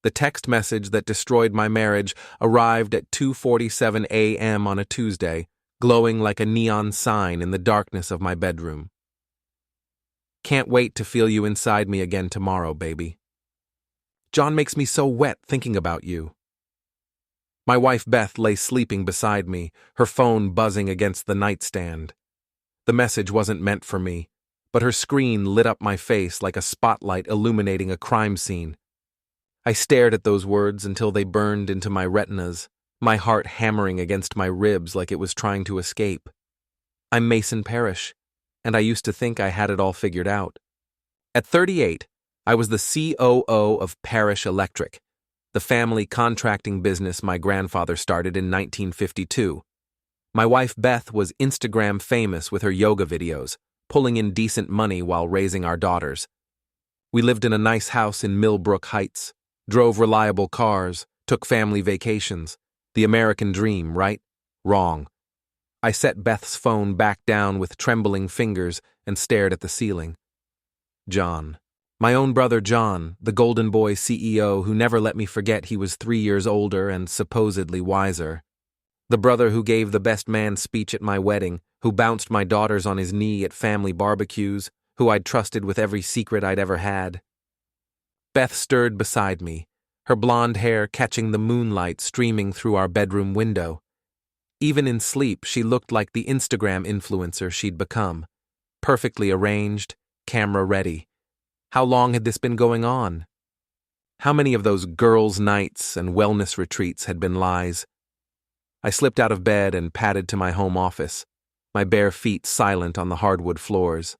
The text message that destroyed my marriage arrived at 2:47 a.m. on a Tuesday, glowing like a neon sign in the darkness of my bedroom. Can't wait to feel you inside me again tomorrow, baby. John makes me so wet thinking about you. My wife Beth lay sleeping beside me, her phone buzzing against the nightstand. The message wasn't meant for me, but her screen lit up my face like a spotlight illuminating a crime scene. I stared at those words until they burned into my retinas, my heart hammering against my ribs like it was trying to escape. I'm Mason Parish, and I used to think I had it all figured out. At 38, I was the COO of Parish Electric, the family contracting business my grandfather started in 1952. My wife Beth was Instagram famous with her yoga videos, pulling in decent money while raising our daughters. We lived in a nice house in Millbrook Heights, drove reliable cars, took family vacations. The American dream, right? Wrong. I set Beth's phone back down with trembling fingers and stared at the ceiling. John. My own brother John, the Golden Boy CEO who never let me forget he was 3 years older and supposedly wiser. The brother who gave the best man speech at my wedding, who bounced my daughters on his knee at family barbecues, who I'd trusted with every secret I'd ever had. Beth stirred beside me, her blonde hair catching the moonlight streaming through our bedroom window. Even in sleep, she looked like the Instagram influencer she'd become. Perfectly arranged, camera ready. How long had this been going on? How many of those girls' nights and wellness retreats had been lies? I slipped out of bed and padded to my home office, my bare feet silent on the hardwood floors.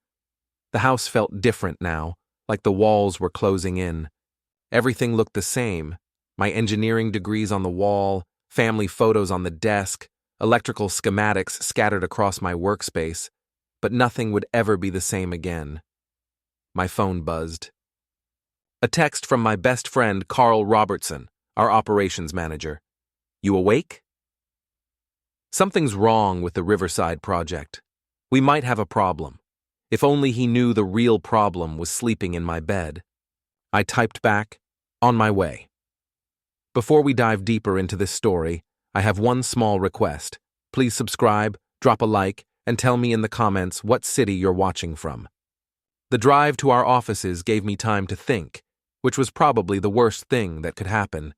The house felt different now, like the walls were closing in. Everything looked the same, my engineering degrees on the wall, family photos on the desk, electrical schematics scattered across my workspace, but nothing would ever be the same again. My phone buzzed. A text from my best friend Carl Robertson, our operations manager. You awake? Something's wrong with the Riverside project. We might have a problem. If only he knew the real problem was sleeping in my bed. I typed back, on my way. Before we dive deeper into this story, I have one small request. Please subscribe, drop a like, and tell me in the comments what city you're watching from. The drive to our offices gave me time to think, which was probably the worst thing that could happen.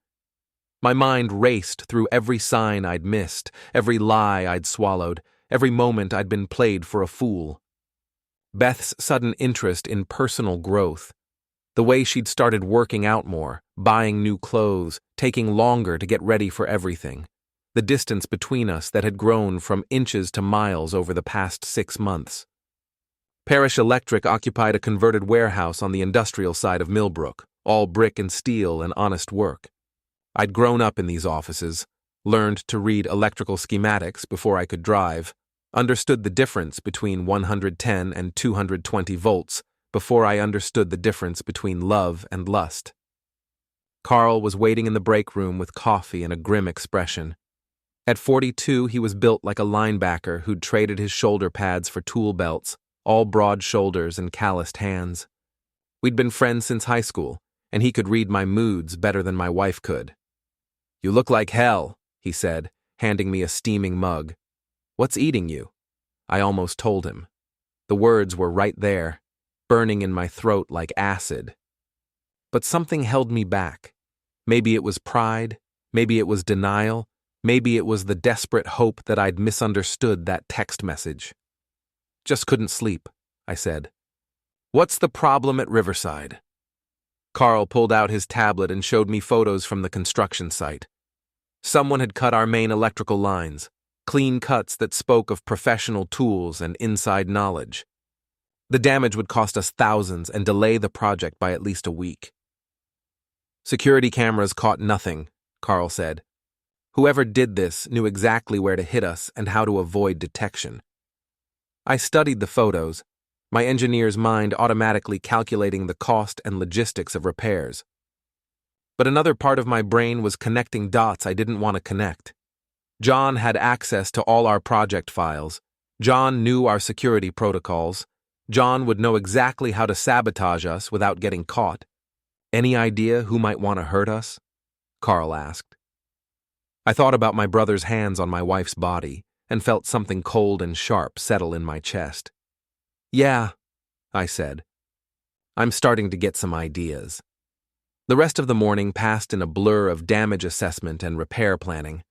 My mind raced through every sign I'd missed, every lie I'd swallowed, every moment I'd been played for a fool. Beth's sudden interest in personal growth, the way she'd started working out more, buying new clothes, taking longer to get ready for everything, the distance between us that had grown from inches to miles over the past 6 months. Parish Electric occupied a converted warehouse on the industrial side of Millbrook, all brick and steel and honest work. I'd grown up in these offices, learned to read electrical schematics before I could drive, understood the difference between 110 and 220 volts before I understood the difference between love and lust. Carl was waiting in the break room with coffee and a grim expression. At 42, he was built like a linebacker who'd traded his shoulder pads for tool belts, all broad shoulders and calloused hands. We'd been friends since high school, and he could read my moods better than my wife could. You look like hell, he said, handing me a steaming mug. What's eating you? I almost told him. The words were right there, burning in my throat like acid. But something held me back. Maybe it was pride, maybe it was denial, maybe it was the desperate hope that I'd misunderstood that text message. Just couldn't sleep, I said. What's the problem at Riverside? Carl pulled out his tablet and showed me photos from the construction site. Someone had cut our main electrical lines, clean cuts that spoke of professional tools and inside knowledge. The damage would cost us thousands and delay the project by at least a week. Security cameras caught nothing, Carl said. Whoever did this knew exactly where to hit us and how to avoid detection. I studied the photos, my engineer's mind automatically calculating the cost and logistics of repairs. But another part of my brain was connecting dots I didn't want to connect. John had access to all our project files. John knew our security protocols. John would know exactly how to sabotage us without getting caught. Any idea who might want to hurt us? Carl asked. I thought about my brother's hands on my wife's body and felt something cold and sharp settle in my chest. Yeah, I said. I'm starting to get some ideas. The rest of the morning passed in a blur of damage assessment and repair planning.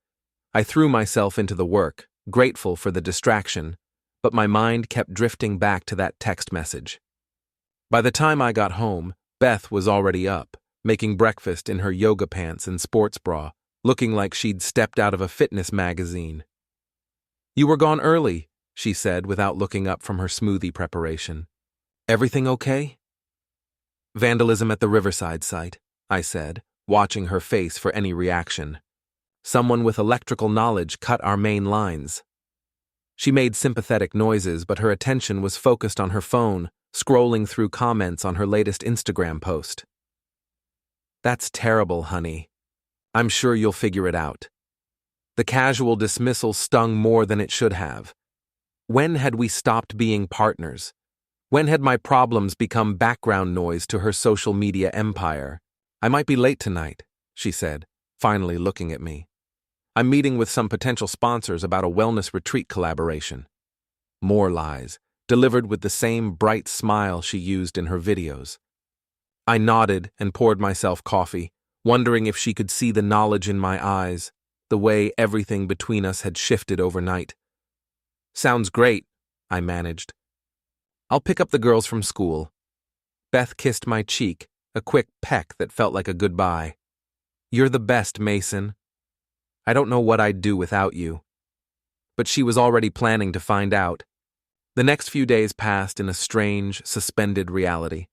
I threw myself into the work, grateful for the distraction, but my mind kept drifting back to that text message. By the time I got home, Beth was already up, making breakfast in her yoga pants and sports bra, looking like she'd stepped out of a fitness magazine. You were gone early, she said without looking up from her smoothie preparation. Everything okay? Vandalism at the Riverside site, I said, watching her face for any reaction. Someone with electrical knowledge cut our main lines. She made sympathetic noises, but her attention was focused on her phone, scrolling through comments on her latest Instagram post. That's terrible, honey. I'm sure you'll figure it out. The casual dismissal stung more than it should have. When had we stopped being partners? When had my problems become background noise to her social media empire? I might be late tonight, she said, finally looking at me. I'm meeting with some potential sponsors about a wellness retreat collaboration. More lies, delivered with the same bright smile she used in her videos. I nodded and poured myself coffee, wondering if she could see the knowledge in my eyes, the way everything between us had shifted overnight. Sounds great, I managed. I'll pick up the girls from school. Beth kissed my cheek, a quick peck that felt like a goodbye. You're the best, Mason. I don't know what I'd do without you. But she was already planning to find out. The next few days passed in a strange, suspended reality.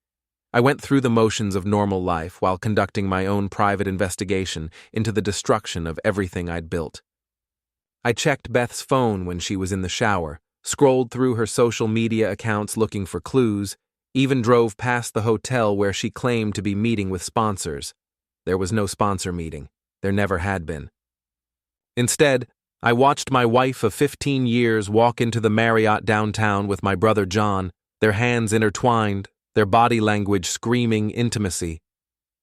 I went through the motions of normal life while conducting my own private investigation into the destruction of everything I'd built. I checked Beth's phone when she was in the shower, scrolled through her social media accounts looking for clues, even drove past the hotel where she claimed to be meeting with sponsors. There was no sponsor meeting. There never had been. Instead, I watched my wife of 15 years walk into the Marriott downtown with my brother John, their hands intertwined, their body language screaming intimacy.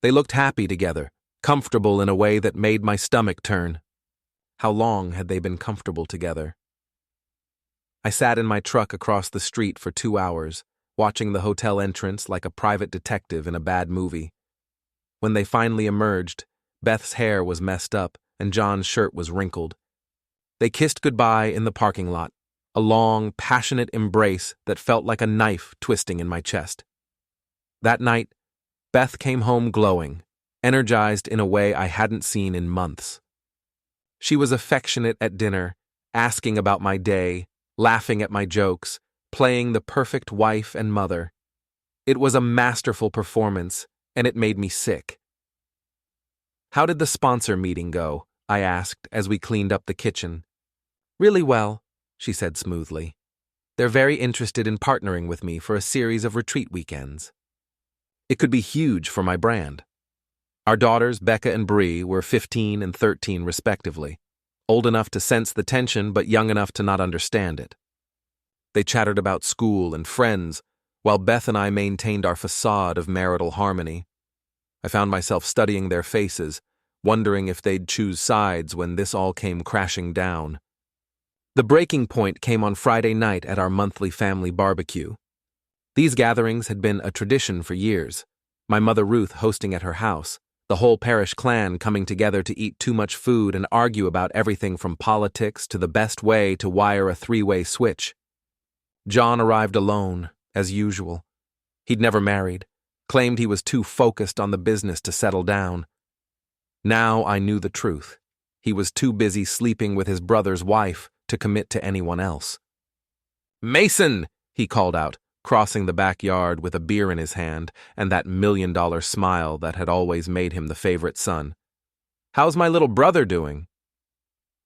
They looked happy together, comfortable in a way that made my stomach turn. How long had they been comfortable together? I sat in my truck across the street for 2 hours, watching the hotel entrance like a private detective in a bad movie. When they finally emerged, Beth's hair was messed up and John's shirt was wrinkled. They kissed goodbye in the parking lot, a long, passionate embrace that felt like a knife twisting in my chest. That night, Beth came home glowing, energized in a way I hadn't seen in months. She was affectionate at dinner, asking about my day, laughing at my jokes, playing the perfect wife and mother. It was a masterful performance, and it made me sick. How did the sponsor meeting go? I asked as we cleaned up the kitchen. Really well, she said smoothly. They're very interested in partnering with me for a series of retreat weekends. It could be huge for my brand. Our daughters, Becca and Bree, were 15 and 13 respectively, old enough to sense the tension but young enough to not understand it. They chattered about school and friends, while Beth and I maintained our facade of marital harmony. I found myself studying their faces, wondering if they'd choose sides when this all came crashing down. The breaking point came on Friday night at our monthly family barbecue. These gatherings had been a tradition for years, my mother Ruth hosting at her house, the whole parish clan coming together to eat too much food and argue about everything from politics to the best way to wire a three-way switch. John arrived alone, as usual. He'd never married, claimed he was too focused on the business to settle down. Now I knew the truth. He was too busy sleeping with his brother's wife to commit to anyone else. "Mason!" he called out, crossing the backyard with a beer in his hand and that $1,000,000 smile that had always made him the favorite son. "How's my little brother doing?"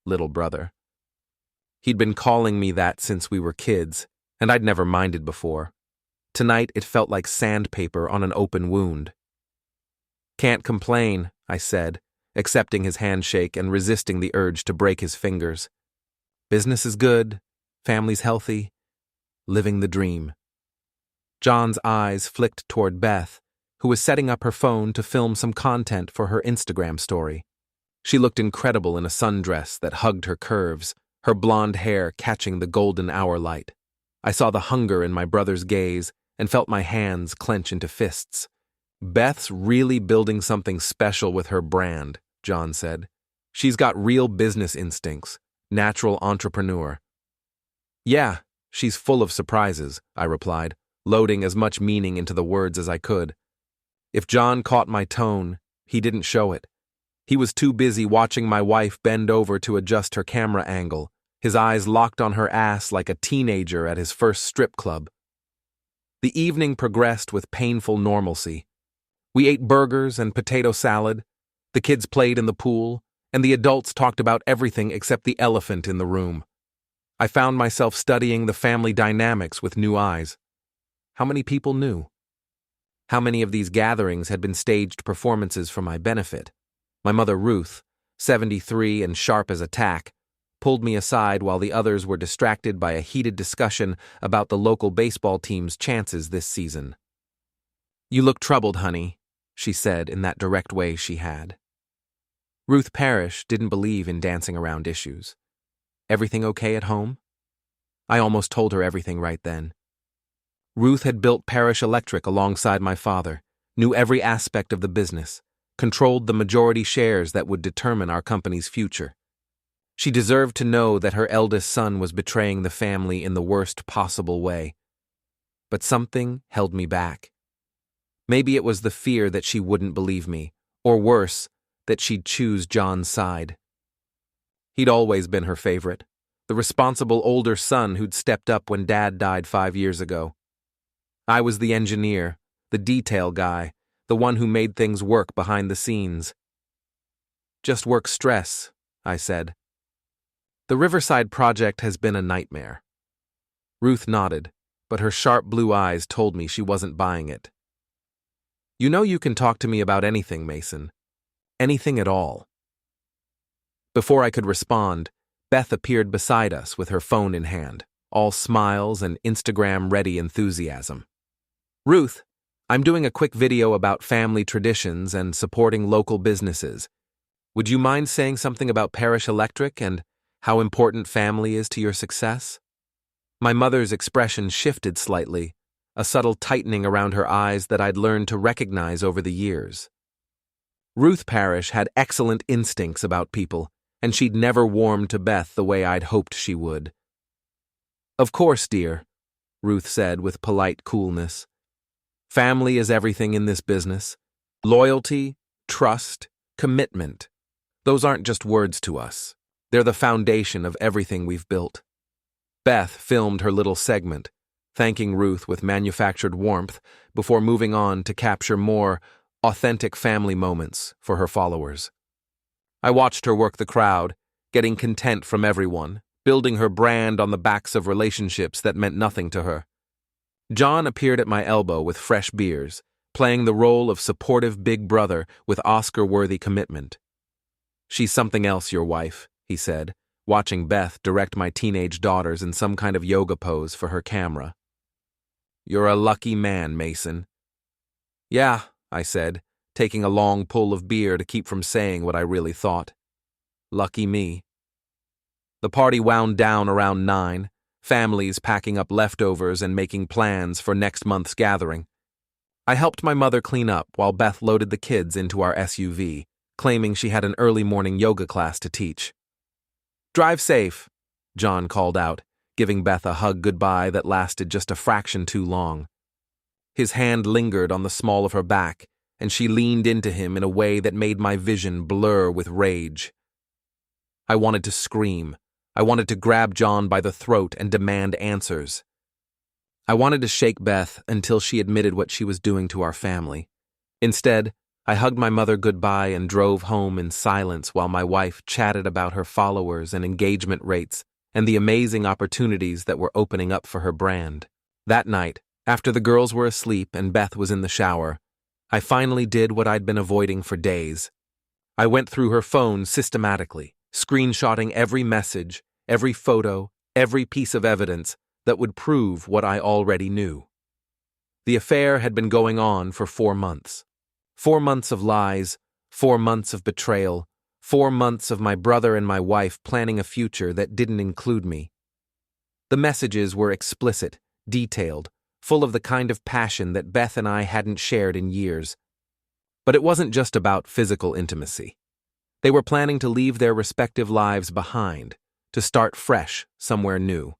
Little brother. He'd been calling me that since we were kids, and I'd never minded before. Tonight it felt like sandpaper on an open wound. "Can't complain," I said, accepting his handshake and resisting the urge to break his fingers. "Business is good, family's healthy, living the dream." John's eyes flicked toward Beth, who was setting up her phone to film some content for her Instagram story. She looked incredible in a sundress that hugged her curves, her blonde hair catching the golden hour light. I saw the hunger in my brother's gaze and felt my hands clench into fists. "Beth's really building something special with her brand," John said. "She's got real business instincts, natural entrepreneur." "Yeah, she's full of surprises," I replied, loading as much meaning into the words as I could. If John caught my tone, he didn't show it. He was too busy watching my wife bend over to adjust her camera angle, his eyes locked on her ass like a teenager at his first strip club. The evening progressed with painful normalcy. We ate burgers and potato salad, the kids played in the pool, and the adults talked about everything except the elephant in the room. I found myself studying the family dynamics with new eyes. How many people knew? How many of these gatherings had been staged performances for my benefit? My mother Ruth, 73 and sharp as a tack, pulled me aside while the others were distracted by a heated discussion about the local baseball team's chances this season. "You look troubled, honey," she said in that direct way she had. Ruth Parish didn't believe in dancing around issues. "Everything okay at home?" I almost told her everything right then. Ruth had built Parish Electric alongside my father, knew every aspect of the business, controlled the majority shares that would determine our company's future. She deserved to know that her eldest son was betraying the family in the worst possible way. But something held me back. Maybe it was the fear that she wouldn't believe me, or worse, that she'd choose John's side. He'd always been her favorite, the responsible older son who'd stepped up when Dad died 5 years ago. I was the engineer, the detail guy, the one who made things work behind the scenes. "Just work stress," I said. "The Riverside project has been a nightmare." Ruth nodded, but her sharp blue eyes told me she wasn't buying it. "You know you can talk to me about anything, Mason. Anything at all." Before I could respond, Beth appeared beside us with her phone in hand, all smiles and Instagram-ready enthusiasm. "Ruth, I'm doing a quick video about family traditions and supporting local businesses. Would you mind saying something about Parish Electric and how important family is to your success?" My mother's expression shifted slightly, a subtle tightening around her eyes that I'd learned to recognize over the years. Ruth Parish had excellent instincts about people, and she'd never warmed to Beth the way I'd hoped she would. "Of course, dear," Ruth said with polite coolness. "Family is everything in this business. Loyalty, trust, commitment. Those aren't just words to us. They're the foundation of everything we've built." Beth filmed her little segment, thanking Ruth with manufactured warmth before moving on to capture more authentic family moments for her followers. I watched her work the crowd, getting content from everyone, building her brand on the backs of relationships that meant nothing to her. John appeared at my elbow with fresh beers, playing the role of supportive big brother with Oscar-worthy commitment. "She's something else, your wife," he said, watching Beth direct my teenage daughters in some kind of yoga pose for her camera. "You're a lucky man, Mason." "Yeah," I said, taking a long pull of beer to keep from saying what I really thought. "Lucky me." The party wound down around 9, families packing up leftovers and making plans for next month's gathering. I helped my mother clean up while Beth loaded the kids into our SUV, claiming she had an early morning yoga class to teach. "Drive safe," John called out, giving Beth a hug goodbye that lasted just a fraction too long. His hand lingered on the small of her back, and she leaned into him in a way that made my vision blur with rage. I wanted to scream. I wanted to grab John by the throat and demand answers. I wanted to shake Beth until she admitted what she was doing to our family. Instead, I hugged my mother goodbye and drove home in silence while my wife chatted about her followers and engagement rates and the amazing opportunities that were opening up for her brand. That night, after the girls were asleep and Beth was in the shower, I finally did what I'd been avoiding for days. I went through her phone systematically, screenshotting every message, every photo, every piece of evidence that would prove what I already knew. The affair had been going on for 4 months. 4 months of lies, 4 months of betrayal, 4 months of my brother and my wife planning a future that didn't include me. The messages were explicit, detailed, full of the kind of passion that Beth and I hadn't shared in years. But it wasn't just about physical intimacy. They were planning to leave their respective lives behind, to start fresh somewhere new.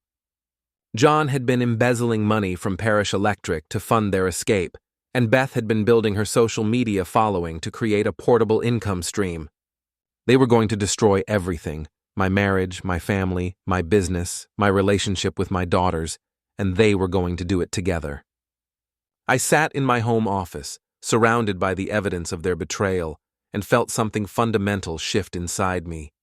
John had been embezzling money from Parish Electric to fund their escape, and Beth had been building her social media following to create a portable income stream. They were going to destroy everything: my marriage, my family, my business, my relationship with my daughters, and they were going to do it together. I sat in my home office, surrounded by the evidence of their betrayal, and felt something fundamental shift inside me.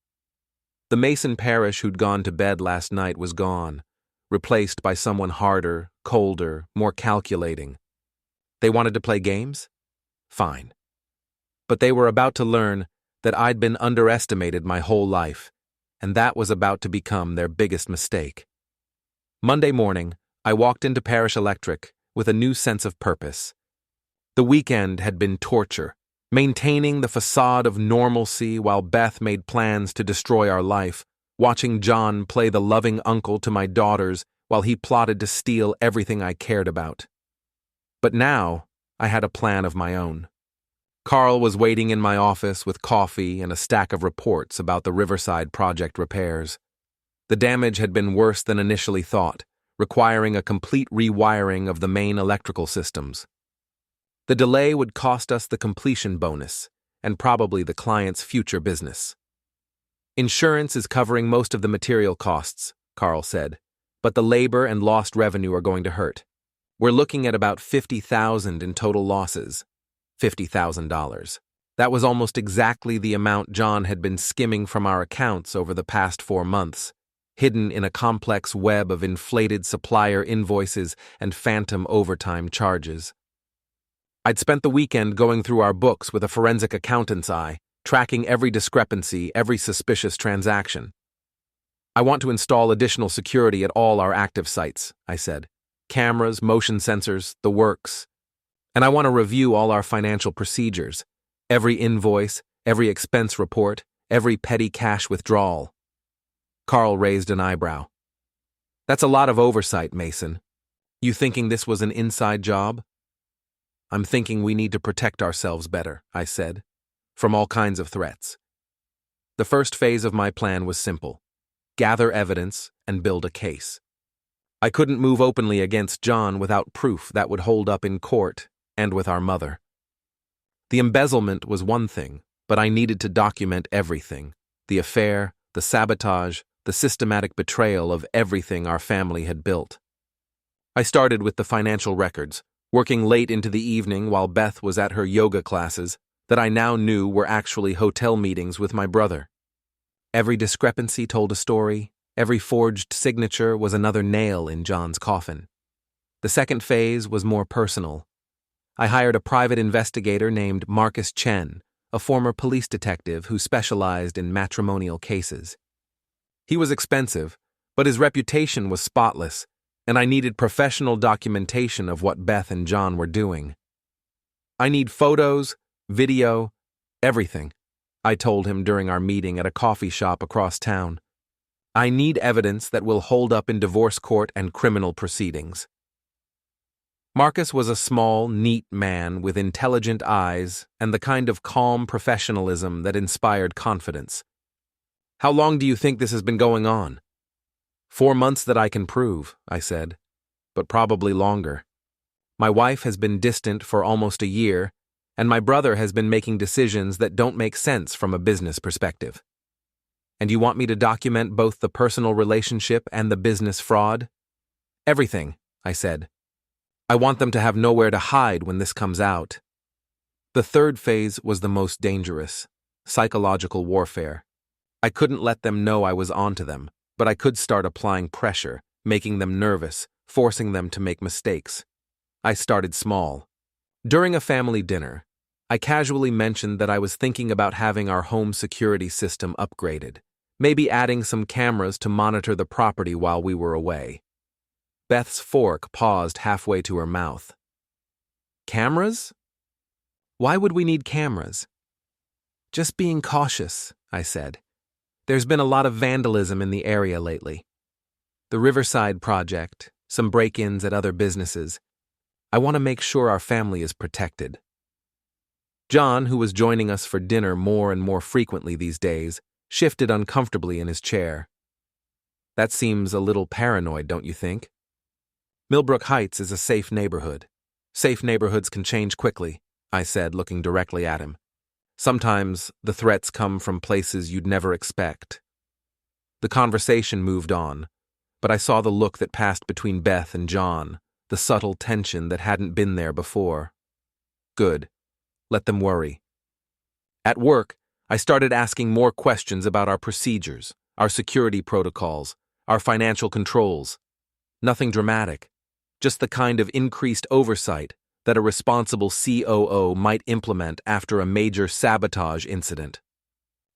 The Mason Parish who'd gone to bed last night was gone, replaced by someone harder, colder, more calculating. They wanted to play games? Fine. But they were about to learn that I'd been underestimated my whole life, and that was about to become their biggest mistake. Monday morning, I walked into Parish Electric with a new sense of purpose. The weekend had been torture, maintaining the facade of normalcy while Beth made plans to destroy our life, watching John play the loving uncle to my daughters while he plotted to steal everything I cared about. But now, I had a plan of my own. Carl was waiting in my office with coffee and a stack of reports about the Riverside project repairs. The damage had been worse than initially thought, requiring a complete rewiring of the main electrical systems. The delay would cost us the completion bonus, and probably the client's future business. Insurance is covering most of the material costs, Carl said, but the labor and lost revenue are going to hurt. We're looking at about $50,000 in total losses. $50,000. That was almost exactly the amount John had been skimming from our accounts over the past 4 months, hidden in a complex web of inflated supplier invoices and phantom overtime charges. I'd spent the weekend going through our books with a forensic accountant's eye, tracking every discrepancy, every suspicious transaction. I want to install additional security at all our active sites, I said. Cameras, motion sensors, the works. And I want to review all our financial procedures, every invoice, every expense report, every petty cash withdrawal. Carl raised an eyebrow. That's a lot of oversight, Mason. You thinking this was an inside job? I'm thinking we need to protect ourselves better, I said, from all kinds of threats. The first phase of my plan was simple: gather evidence and build a case. I couldn't move openly against John without proof that would hold up in court and with our mother. The embezzlement was one thing, but I needed to document everything: the affair, the sabotage, the systematic betrayal of everything our family had built. I started with the financial records, working late into the evening while Beth was at her yoga classes that I now knew were actually hotel meetings with my brother. Every discrepancy told a story, every forged signature was another nail in John's coffin. The second phase was more personal. I hired a private investigator named Marcus Chen, a former police detective who specialized in matrimonial cases. He was expensive, but his reputation was spotless, and I needed professional documentation of what Beth and John were doing. I need photos, video, everything, I told him during our meeting at a coffee shop across town. I need evidence that will hold up in divorce court and criminal proceedings. Marcus was a small, neat man with intelligent eyes and the kind of calm professionalism that inspired confidence. How long do you think this has been going on? 4 months that I can prove, I said, but probably longer. My wife has been distant for almost a year, and my brother has been making decisions that don't make sense from a business perspective. And you want me to document both the personal relationship and the business fraud? Everything, I said. I want them to have nowhere to hide when this comes out. The third phase was the most dangerous: psychological warfare. I couldn't let them know I was onto them, but I could start applying pressure, making them nervous, forcing them to make mistakes. I started small. During a family dinner, I casually mentioned that I was thinking about having our home security system upgraded, maybe adding some cameras to monitor the property while we were away. Beth's fork paused halfway to her mouth. Cameras? Why would we need cameras? Just being cautious, I said. There's been a lot of vandalism in the area lately. The Riverside project, some break-ins at other businesses. I want to make sure our family is protected. John, who was joining us for dinner more and more frequently these days, shifted uncomfortably in his chair. That seems a little paranoid, don't you think? Millbrook Heights is a safe neighborhood. Safe neighborhoods can change quickly, I said, looking directly at him. Sometimes the threats come from places you'd never expect. The conversation moved on, but I saw the look that passed between Beth and John, the subtle tension that hadn't been there before. Good. Let them worry. At work, I started asking more questions about our procedures, our security protocols, our financial controls. Nothing dramatic, just the kind of increased oversight that a responsible COO might implement after a major sabotage incident.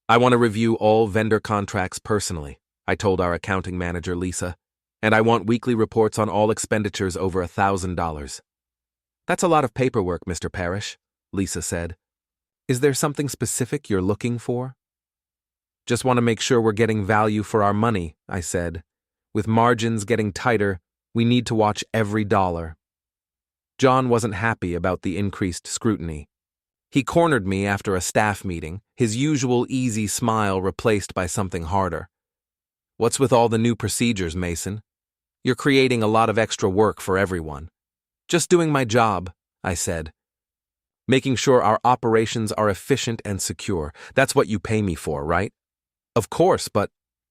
I want to review all vendor contracts personally, I told our accounting manager, Lisa, and I want weekly reports on all expenditures over $1,000. That's a lot of paperwork, Mr. Parish, Lisa said. Is there something specific you're looking for? Just want to make sure we're getting value for our money, I said. With margins getting tighter, we need to watch every dollar. John wasn't happy about the increased scrutiny. He cornered me after a staff meeting, his usual easy smile replaced by something harder. What's with all the new procedures, Mason? You're creating a lot of extra work for everyone. Just doing my job, I said. Making sure our operations are efficient and secure. That's what you pay me for, right? Of course, but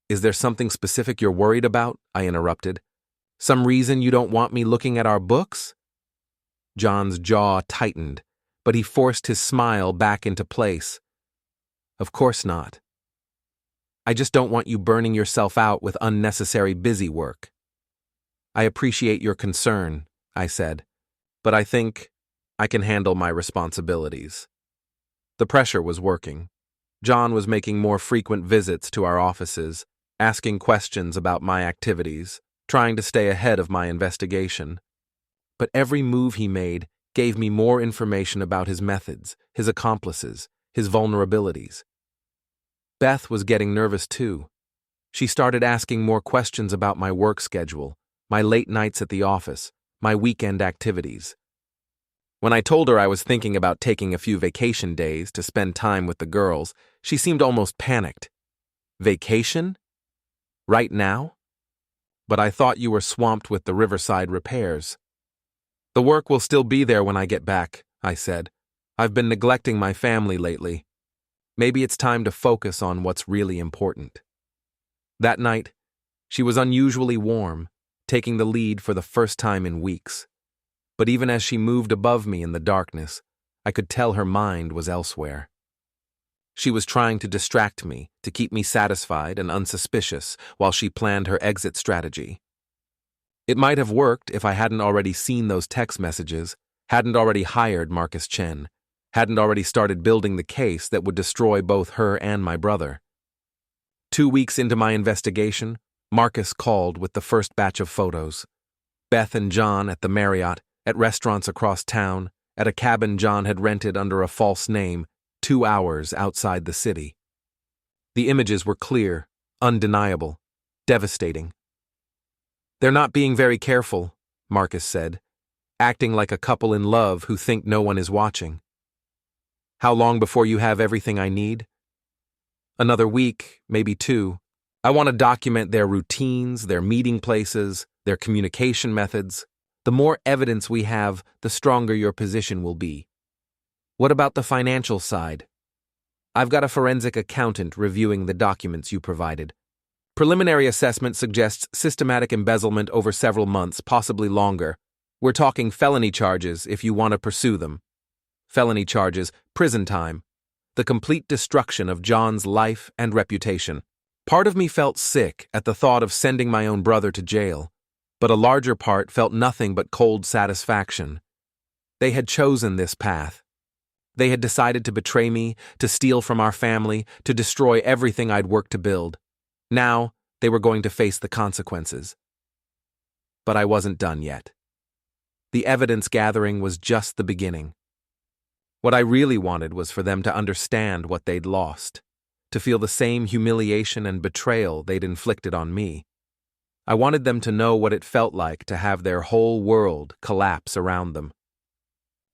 is there something specific you're worried about? I interrupted. Some reason you don't want me looking at our books? John's jaw tightened, but he forced his smile back into place. Of course not. I just don't want you burning yourself out with unnecessary busy work. I appreciate your concern, I said, but I think I can handle my responsibilities. The pressure was working. John was making more frequent visits to our offices, asking questions about my activities, trying to stay ahead of my investigation. But every move he made gave me more information about his methods, his accomplices, his vulnerabilities. Beth was getting nervous too. She started asking more questions about my work schedule, my late nights at the office, my weekend activities. When I told her I was thinking about taking a few vacation days to spend time with the girls, she seemed almost panicked. Vacation? Right now? But I thought you were swamped with the Riverside repairs. The work will still be there when I get back, I said. I've been neglecting my family lately. Maybe it's time to focus on what's really important. That night, she was unusually warm, taking the lead for the first time in weeks. But even as she moved above me in the darkness, I could tell her mind was elsewhere. She was trying to distract me, to keep me satisfied and unsuspicious while she planned her exit strategy. It might have worked if I hadn't already seen those text messages, hadn't already hired Marcus Chen, hadn't already started building the case that would destroy both her and my brother. 2 weeks into my investigation, Marcus called with the first batch of photos. Beth and John at the Marriott, at restaurants across town, at a cabin John had rented under a false name, 2 hours outside the city. The images were clear, undeniable, devastating. They're not being very careful, Marcus said, acting like a couple in love who think no one is watching. How long before you have everything I need? Another week, maybe 2. I want to document their routines, their meeting places, their communication methods. The more evidence we have, the stronger your position will be. What about the financial side? I've got a forensic accountant reviewing the documents you provided. Preliminary assessment suggests systematic embezzlement over several months, possibly longer. We're talking felony charges if you want to pursue them. Felony charges, prison time. The complete destruction of John's life and reputation. Part of me felt sick at the thought of sending my own brother to jail, but a larger part felt nothing but cold satisfaction. They had chosen this path. They had decided to betray me, to steal from our family, to destroy everything I'd worked to build. Now, they were going to face the consequences. But I wasn't done yet. The evidence gathering was just the beginning. What I really wanted was for them to understand what they'd lost, to feel the same humiliation and betrayal they'd inflicted on me. I wanted them to know what it felt like to have their whole world collapse around them.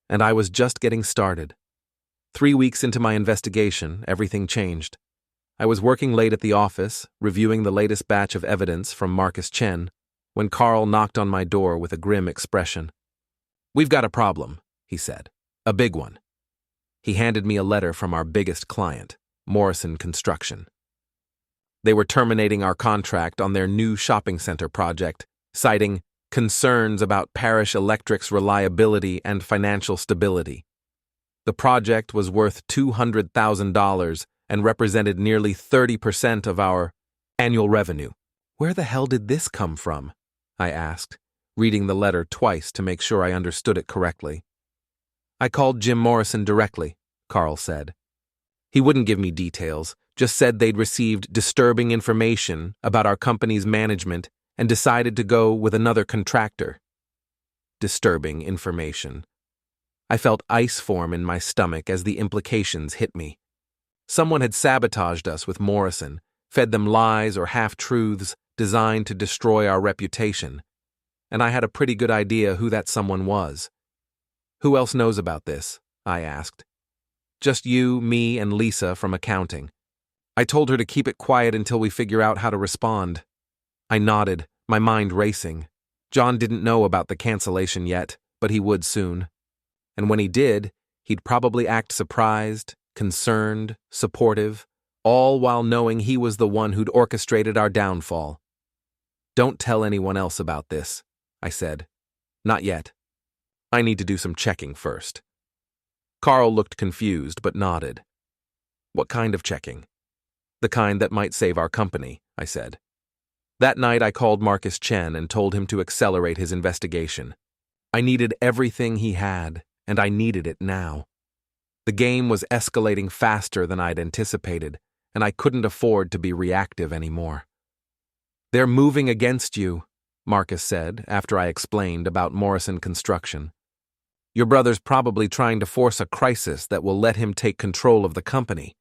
And I was just getting started. 3 weeks into my investigation, everything changed. I was working late at the office, reviewing the latest batch of evidence from Marcus Chen, when Carl knocked on my door with a grim expression. "We've got a problem," he said. "A big one." He handed me a letter from our biggest client, Morrison Construction. They were terminating our contract on their new shopping center project, citing concerns about Parish Electric's reliability and financial stability. The project was worth $200,000 and represented nearly 30% of our annual revenue. "Where the hell did this come from?" I asked, reading the letter twice to make sure I understood it correctly. "I called Jim Morrison directly," Carl said. "He wouldn't give me details, just said they'd received disturbing information about our company's management and decided to go with another contractor." Disturbing information. I felt ice form in my stomach as the implications hit me. Someone had sabotaged us with Morrison, fed them lies or half-truths designed to destroy our reputation, and I had a pretty good idea who that someone was. "Who else knows about this?" I asked. "Just you, me, and Lisa from accounting. I told her to keep it quiet until we figure out how to respond." I nodded, my mind racing. John didn't know about the cancellation yet, but he would soon. And when he did, he'd probably act surprised, concerned, supportive, all while knowing he was the one who'd orchestrated our downfall. "Don't tell anyone else about this," I said. "Not yet. I need to do some checking first." Carl looked confused but nodded. "What kind of checking?" "The kind that might save our company," I said. That night I called Marcus Chen and told him to accelerate his investigation. I needed everything he had, and I needed it now. The game was escalating faster than I'd anticipated, and I couldn't afford to be reactive anymore. "They're moving against you," Marcus said after I explained about Morrison Construction. "Your brother's probably trying to force a crisis that will let him take control of the company.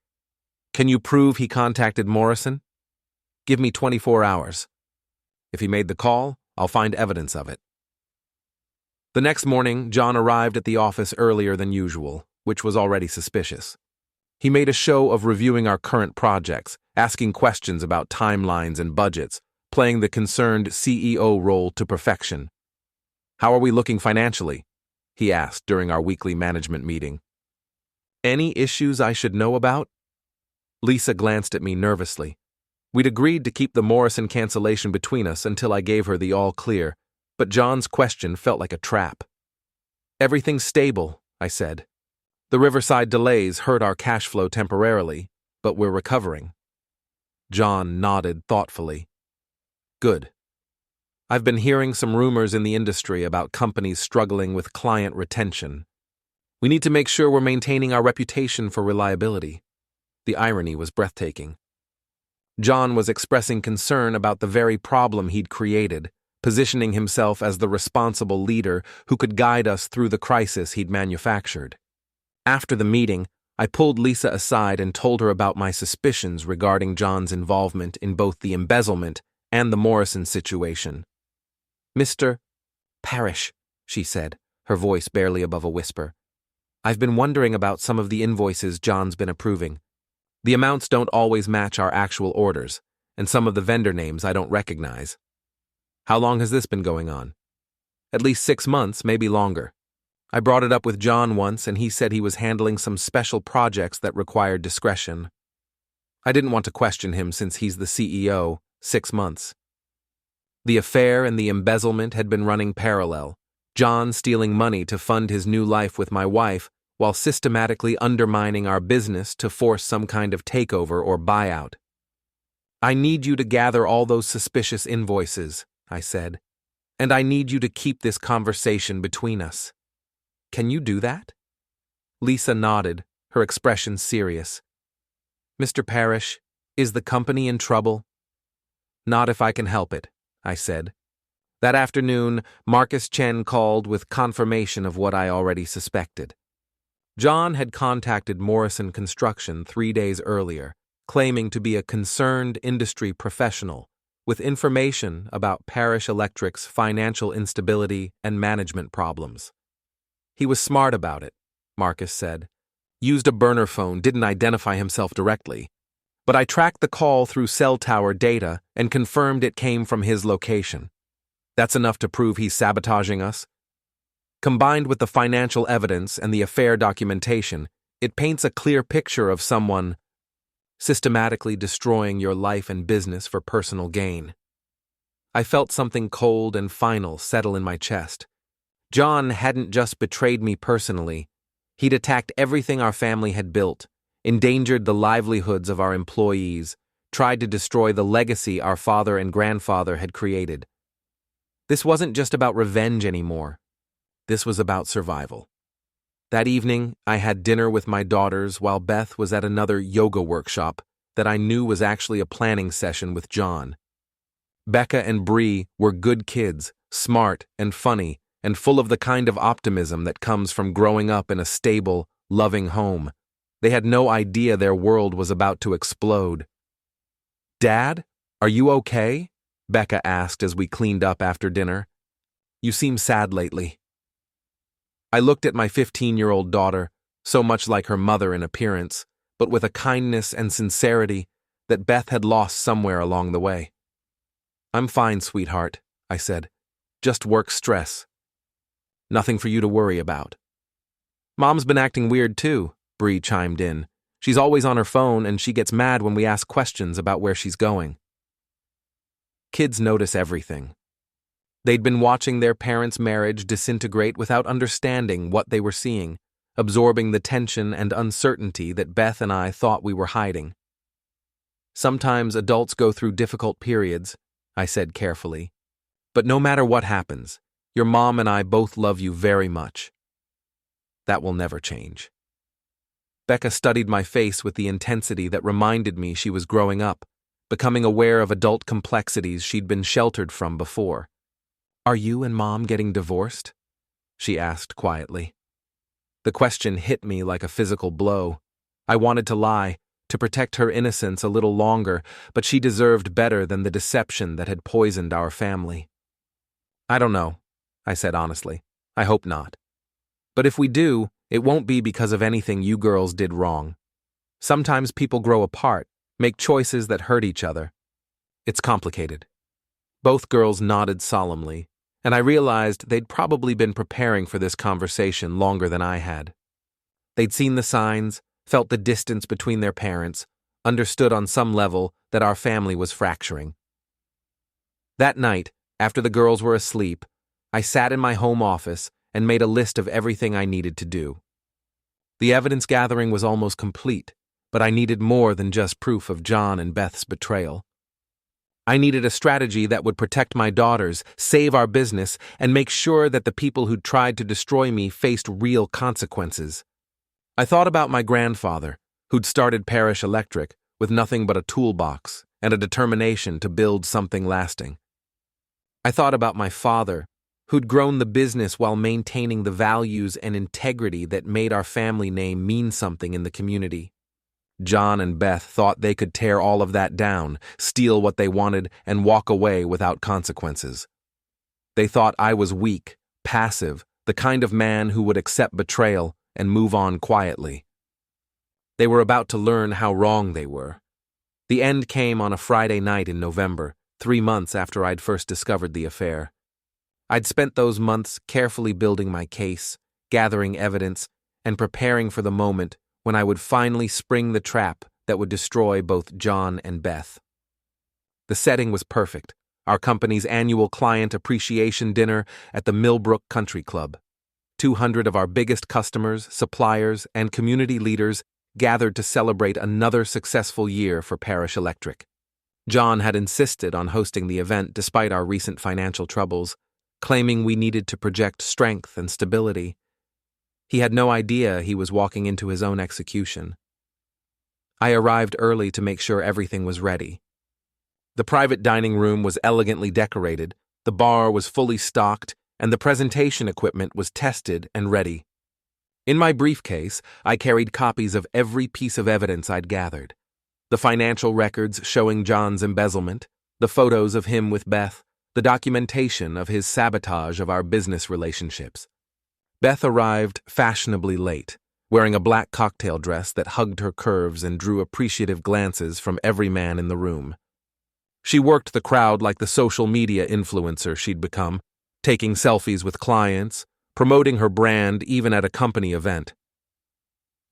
Can you prove he contacted Morrison? Give me 24 hours. If he made the call, I'll find evidence of it." The next morning, John arrived at the office earlier than usual, which was already suspicious. He made a show of reviewing our current projects, asking questions about timelines and budgets, playing the concerned CEO role to perfection. "How are we looking financially?" he asked during our weekly management meeting. "Any issues I should know about?" Lisa glanced at me nervously. We'd agreed to keep the Morrison cancellation between us until I gave her the all-clear, but John's question felt like a trap. "Everything's stable," I said. "The Riverside delays hurt our cash flow temporarily, but we're recovering." John nodded thoughtfully. "Good. I've been hearing some rumors in the industry about companies struggling with client retention. We need to make sure we're maintaining our reputation for reliability." The irony was breathtaking. John was expressing concern about the very problem he'd created, positioning himself as the responsible leader who could guide us through the crisis he'd manufactured. After the meeting, I pulled Lisa aside and told her about my suspicions regarding John's involvement in both the embezzlement and the Morrison situation. "Mr. Parish," she said, her voice barely above a whisper. "I've been wondering about some of the invoices John's been approving. The amounts don't always match our actual orders, and some of the vendor names I don't recognize." "How long has this been going on?" "At least 6 months, maybe longer. I brought it up with John once, and he said he was handling some special projects that required discretion. I didn't want to question him since he's the CEO. 6 months. The affair and the embezzlement had been running parallel, John stealing money to fund his new life with my wife, while systematically undermining our business to force some kind of takeover or buyout. "I need you to gather all those suspicious invoices," I said, "and I need you to keep this conversation between us. Can you do that?" Lisa nodded, her expression serious. "Mr. Parish, is the company in trouble?" "Not if I can help it," I said. That afternoon, Marcus Chen called with confirmation of what I already suspected. John had contacted Morrison Construction 3 days earlier, claiming to be a concerned industry professional with information about Parish Electric's financial instability and management problems. He was smart about it, Marcus said. Used a burner phone, didn't identify himself directly. But I tracked the call through cell tower data and confirmed it came from his location. That's enough to prove he's sabotaging us. Combined with the financial evidence and the affair documentation, it paints a clear picture of someone systematically destroying your life and business for personal gain. I felt something cold and final settle in my chest. John hadn't just betrayed me personally. He'd attacked everything our family had built, endangered the livelihoods of our employees, tried to destroy the legacy our father and grandfather had created. This wasn't just about revenge anymore. This was about survival. That evening, I had dinner with my daughters while Beth was at another yoga workshop that I knew was actually a planning session with John. Becca and Bree were good kids, smart and funny, and full of the kind of optimism that comes from growing up in a stable, loving home. They had no idea their world was about to explode. "Dad, are you okay?" Becca asked as we cleaned up after dinner. "You seem sad lately." I looked at my 15-year-old daughter, so much like her mother in appearance, but with a kindness and sincerity that Beth had lost somewhere along the way. "I'm fine, sweetheart," I said. "Just work stress. Nothing for you to worry about." "Mom's been acting weird too," Bree chimed in. "She's always on her phone and she gets mad when we ask questions about where she's going." Kids notice everything. They'd been watching their parents' marriage disintegrate without understanding what they were seeing, absorbing the tension and uncertainty that Beth and I thought we were hiding. "Sometimes adults go through difficult periods," I said carefully. "But no matter what happens, your mom and I both love you very much. That will never change." Becca studied my face with the intensity that reminded me she was growing up, becoming aware of adult complexities she'd been sheltered from before. "Are you and Mom getting divorced?" she asked quietly. The question hit me like a physical blow. I wanted to lie, to protect her innocence a little longer, but she deserved better than the deception that had poisoned our family. "I don't know," I said honestly. "I hope not. But if we do, it won't be because of anything you girls did wrong. Sometimes people grow apart, make choices that hurt each other. It's complicated." Both girls nodded solemnly, and I realized they'd probably been preparing for this conversation longer than I had. They'd seen the signs, felt the distance between their parents, understood on some level that our family was fracturing. That night, after the girls were asleep, I sat in my home office and made a list of everything I needed to do. The evidence gathering was almost complete, but I needed more than just proof of John and Beth's betrayal. I needed a strategy that would protect my daughters, save our business, and make sure that the people who'd tried to destroy me faced real consequences. I thought about my grandfather, who'd started Parish Electric with nothing but a toolbox and a determination to build something lasting. I thought about my father, who'd grown the business while maintaining the values and integrity that made our family name mean something in the community. John and Beth thought they could tear all of that down, steal what they wanted, and walk away without consequences. They thought I was weak, passive, the kind of man who would accept betrayal and move on quietly. They were about to learn how wrong they were. The end came on a Friday night in November, 3 months after I'd first discovered the affair. I'd spent those months carefully building my case, gathering evidence, and preparing for the moment when I would finally spring the trap that would destroy both John and Beth. The setting was perfect, our company's annual client appreciation dinner at the Millbrook Country Club. 200 of our biggest customers, suppliers, and community leaders gathered to celebrate another successful year for Parish Electric. John had insisted on hosting the event despite our recent financial troubles, claiming we needed to project strength and stability. He had no idea he was walking into his own execution. I arrived early to make sure everything was ready. The private dining room was elegantly decorated, The bar was fully stocked, and the presentation equipment was tested and ready. In my briefcase, I carried copies of every piece of evidence I'd gathered. The financial records showing John's embezzlement, the photos of him with Beth, the documentation of his sabotage of our business relationships. Beth arrived fashionably late, wearing a black cocktail dress that hugged her curves and drew appreciative glances from every man in the room. She worked the crowd like the social media influencer she'd become, taking selfies with clients, promoting her brand even at a company event.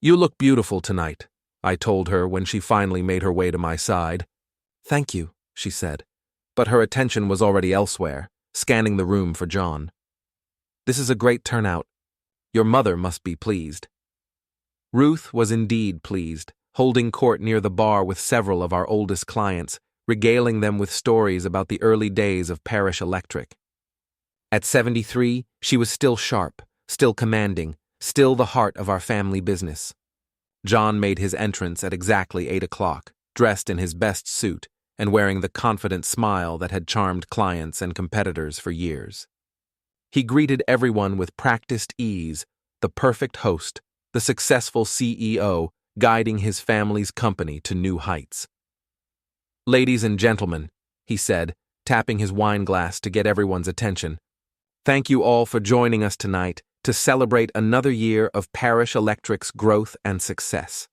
"You look beautiful tonight," I told her when she finally made her way to my side. "Thank you," she said, but her attention was already elsewhere, scanning the room for John. "This is a great turnout. Your mother must be pleased." Ruth was indeed pleased, holding court near the bar with several of our oldest clients, regaling them with stories about the early days of Parish Electric. At 73, she was still sharp, still commanding, still the heart of our family business. John made his entrance at exactly 8 o'clock, dressed in his best suit and wearing the confident smile that had charmed clients and competitors for years. He greeted everyone with practiced ease, the perfect host, the successful CEO, guiding his family's company to new heights. "Ladies and gentlemen," he said, tapping his wine glass to get everyone's attention, "thank you all for joining us tonight to celebrate another year of Parish Electric's growth and success."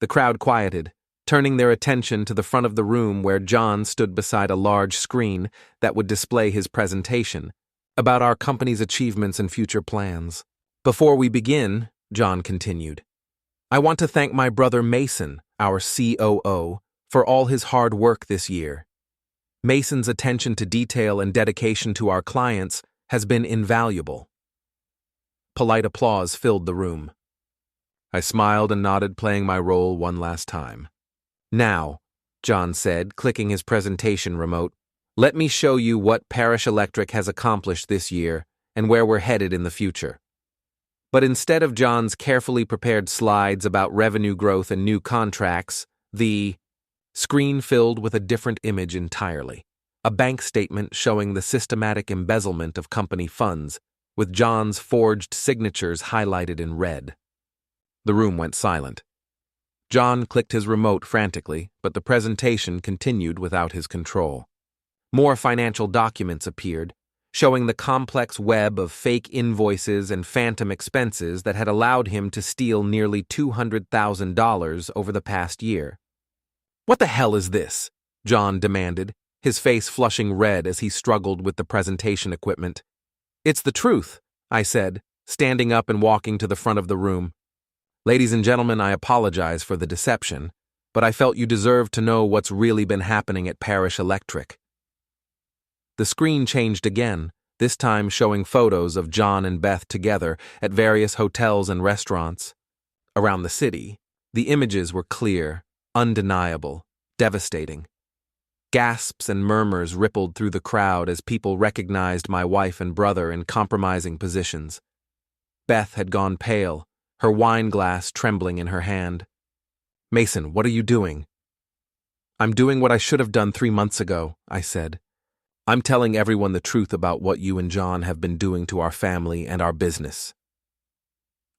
The crowd quieted, turning their attention to the front of the room where John stood beside a large screen that would display his presentation about our company's achievements and future plans. "Before we begin," John continued, "I want to thank my brother Mason, our COO, for all his hard work this year. Mason's attention to detail and dedication to our clients has been invaluable." Polite applause filled the room. I smiled and nodded, playing my role one last time. "Now," John said, clicking his presentation remote, "let me show you what Parish Electric has accomplished this year and where we're headed in the future." But instead of John's carefully prepared slides about revenue growth and new contracts, the screen filled with a different image entirely. A bank statement showing the systematic embezzlement of company funds, with John's forged signatures highlighted in red. The room went silent. John clicked his remote frantically, but the presentation continued without his control. More financial documents appeared, showing the complex web of fake invoices and phantom expenses that had allowed him to steal nearly $200,000 over the past year. "What the hell is this?" John demanded, his face flushing red as he struggled with the presentation equipment. "It's the truth," I said, standing up and walking to the front of the room. "Ladies and gentlemen, I apologize for the deception, but I felt you deserved to know what's really been happening at Parish Electric." The screen changed again, this time showing photos of John and Beth together at various hotels and restaurants. Around the city, the images were clear, undeniable, devastating. Gasps and murmurs rippled through the crowd as people recognized my wife and brother in compromising positions. Beth had gone pale, her wine glass trembling in her hand. "Mason, what are you doing?" "I'm doing what I should have done 3 months ago," I said. "I'm telling everyone the truth about what you and John have been doing to our family and our business."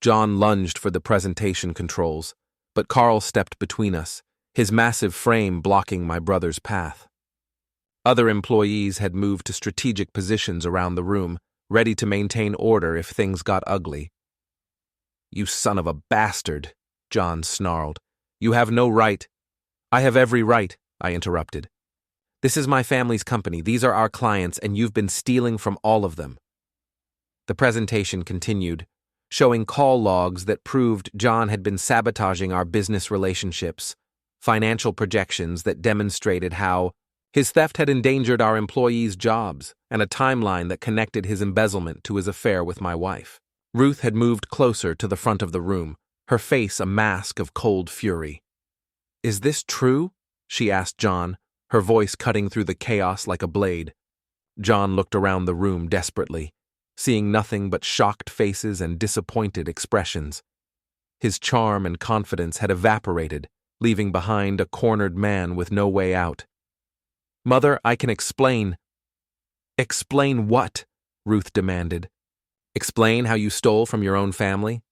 John lunged for the presentation controls, but Carl stepped between us, his massive frame blocking my brother's path. Other employees had moved to strategic positions around the room, ready to maintain order if things got ugly. "You son of a bastard," John snarled. "You have no right." "I have every right," I interrupted. "This is my family's company, these are our clients, and you've been stealing from all of them." The presentation continued, showing call logs that proved John had been sabotaging our business relationships, financial projections that demonstrated how his theft had endangered our employees' jobs, and a timeline that connected his embezzlement to his affair with my wife. Ruth had moved closer to the front of the room, her face a mask of cold fury. "Is this true?" she asked John, her voice cutting through the chaos like a blade. John looked around the room desperately, seeing nothing but shocked faces and disappointed expressions. His charm and confidence had evaporated, leaving behind a cornered man with no way out. "Mother, I can explain." Explain what? Ruth demanded. Explain how you stole from your own family?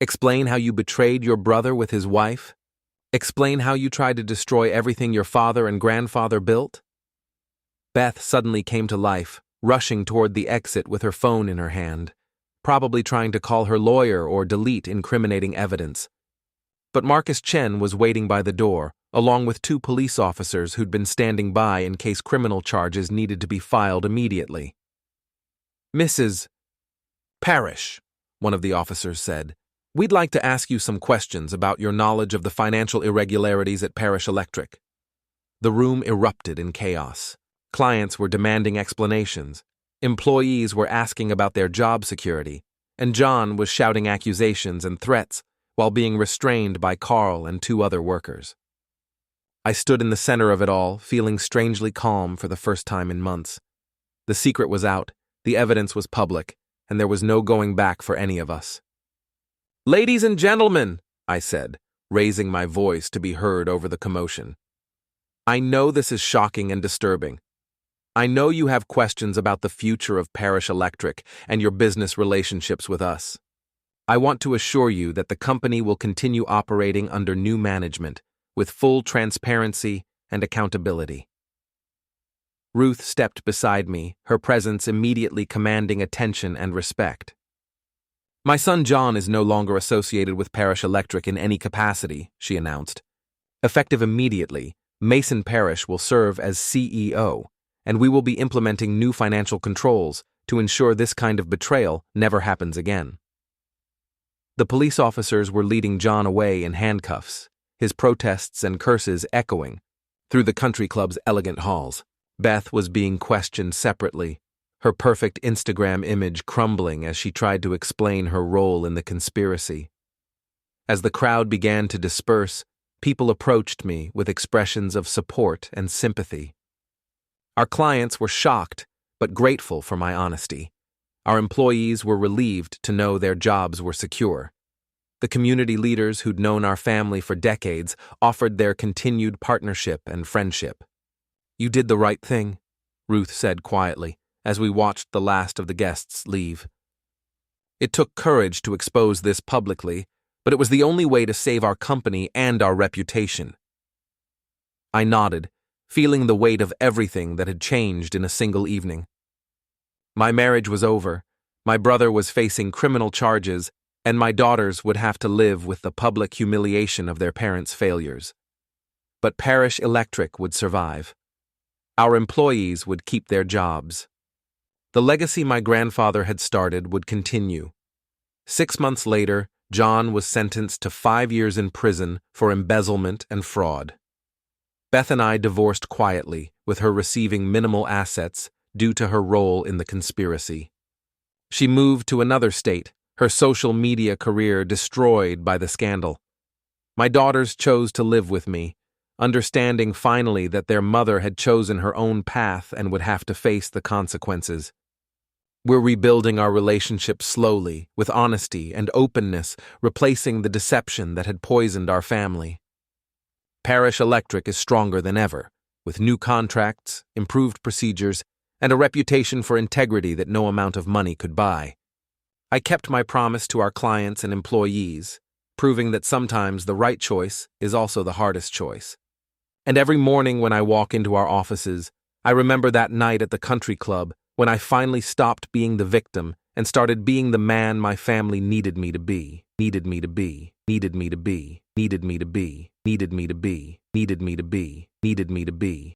Explain how you betrayed your brother with his wife? Explain how you tried to destroy everything your father and grandfather built? Beth suddenly came to life, rushing toward the exit with her phone in her hand, probably trying to call her lawyer or delete incriminating evidence. But Marcus Chen was waiting by the door, along with 2 police officers who'd been standing by in case criminal charges needed to be filed immediately. "Mrs. Parish," one of the officers said, "we'd like to ask you some questions about your knowledge of the financial irregularities at Parish Electric." The room erupted in chaos. Clients were demanding explanations, employees were asking about their job security, and John was shouting accusations and threats while being restrained by Carl and 2 other workers. I stood in the center of it all, feeling strangely calm for the first time in months. The secret was out, the evidence was public, and there was no going back for any of us. "Ladies and gentlemen," I said, raising my voice to be heard over the commotion. "I know this is shocking and disturbing. I know you have questions about the future of Parish Electric and your business relationships with us. I want to assure you that the company will continue operating under new management, with full transparency and accountability." Ruth stepped beside me, her presence immediately commanding attention and respect. "My son John is no longer associated with Parish Electric in any capacity," she announced. "Effective immediately, Mason Parish will serve as CEO, and we will be implementing new financial controls to ensure this kind of betrayal never happens again." The police officers were leading John away in handcuffs, his protests and curses echoing through the country club's elegant halls. Beth was being questioned separately, her perfect Instagram image crumbling as she tried to explain her role in the conspiracy. As the crowd began to disperse, people approached me with expressions of support and sympathy. Our clients were shocked, but grateful for my honesty. Our employees were relieved to know their jobs were secure. The community leaders who'd known our family for decades offered their continued partnership and friendship. "You did the right thing," Ruth said quietly, as we watched the last of the guests leave. "It took courage to expose this publicly, but it was the only way to save our company and our reputation." I nodded, feeling the weight of everything that had changed in a single evening. My marriage was over, my brother was facing criminal charges, and my daughters would have to live with the public humiliation of their parents' failures. But Parish Electric would survive. Our employees would keep their jobs. The legacy my grandfather had started would continue. 6 months later, John was sentenced to 5 years in prison for embezzlement and fraud. Beth and I divorced quietly, with her receiving minimal assets due to her role in the conspiracy. She moved to another state, her social media career destroyed by the scandal. My daughters chose to live with me, understanding finally that their mother had chosen her own path and would have to face the consequences. We're rebuilding our relationship slowly, with honesty and openness, replacing the deception that had poisoned our family. Parish Electric is stronger than ever, with new contracts, improved procedures, and a reputation for integrity that no amount of money could buy. I kept my promise to our clients and employees, proving that sometimes the right choice is also the hardest choice. And every morning when I walk into our offices, I remember that night at the country club when I finally stopped being the victim and started being the man my family needed me to be, needed me to be, needed me to be, needed me to be, needed me to be, needed me to be, needed me to be.